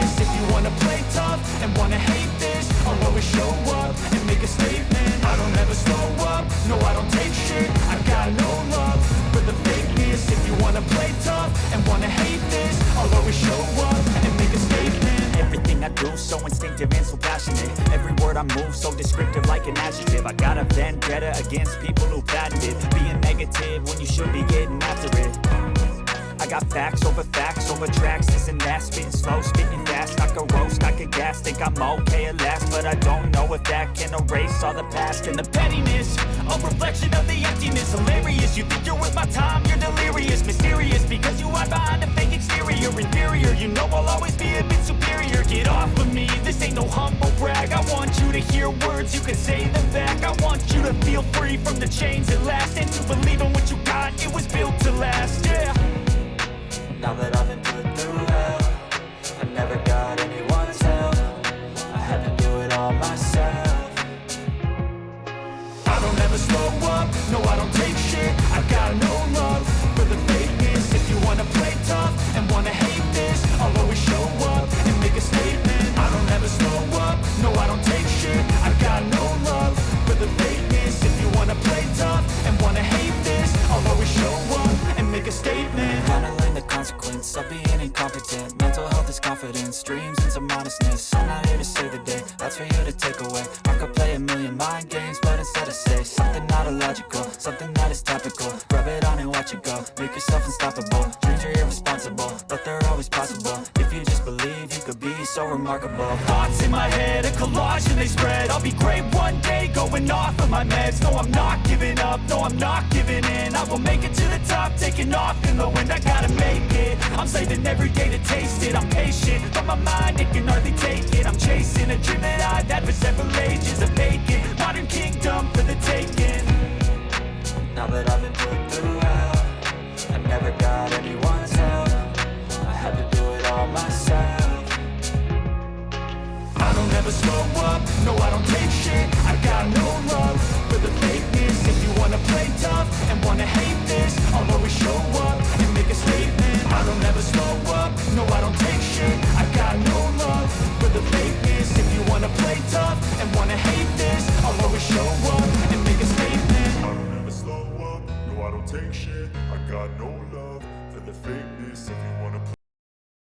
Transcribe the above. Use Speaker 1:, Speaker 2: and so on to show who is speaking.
Speaker 1: fakeness. If you wanna play tough and wanna hate this, I'll always show up and make a statement. I don't ever slow up, no I don't take shit. I got no love for the fakeness. If you wanna play tough and wanna hate this, I'll always show up and make a statement. Everything I do so instinctive and so passionate. Every word I move so descriptive like an adjective. I got a vendetta against people who patented being negative when you should be getting after it. I got facts over tracks, this and that. Spitting slow, spitting fast, I could roast, I could gas. Think I'm okay at last, but I don't know if that can erase all the past. And the pettiness, a reflection of the emptiness. Hilarious, you think you're worth my time, you're delirious. Mysterious, because you hide behind a fake exterior. Inferior, you know I'll always be a bit superior. Get off of me, this ain't no humble brag. I want you to hear words, you can say them back. I want you to feel free from the chains at last, and to believe in what you got, it was built to last, yeah.
Speaker 2: Now that I've been put through hell, I never got anyone's help. I had to do it all myself.
Speaker 1: I don't ever slow up, no I don't take shit. I got no love for the fakeness. If you wanna play tough and wanna hate this, I'll always show up and make a statement. I don't ever slow up, no I don't take shit. I got no love for the fakeness. If you wanna play tough and wanna hate this, I'll always show up and make a statement.
Speaker 2: Handling the consequence of being incompetent. Mental health is confidence, dreams and some honestness. I'm not here to save the day, that's for you to take away. I could play a million mind games, but instead I say something not illogical, something that is topical. Rub it on and watch it go, make yourself unstoppable. Dreams are irresponsible, but they're always possible. If you just believe, you could be so remarkable.
Speaker 1: Thoughts in my head, a collage and they spread. I'll be great one day, going off of my meds. No, I'm not giving up, no, I'm not giving in. I will make it to the top, taking off in the wind. I gotta make it, I'm saving every day to taste it. I'm patient, but my mind, it can hardly take it. I'm chasing a dream that I've had for several ages. A vacant, modern kingdom for the taking.
Speaker 2: Now that I've been put through hell, I never got anyone's help. I had to do it all myself.
Speaker 1: I don't ever slow up, no I don't take shit. I got no love for the fakeness. If you wanna play tough and wanna hate this,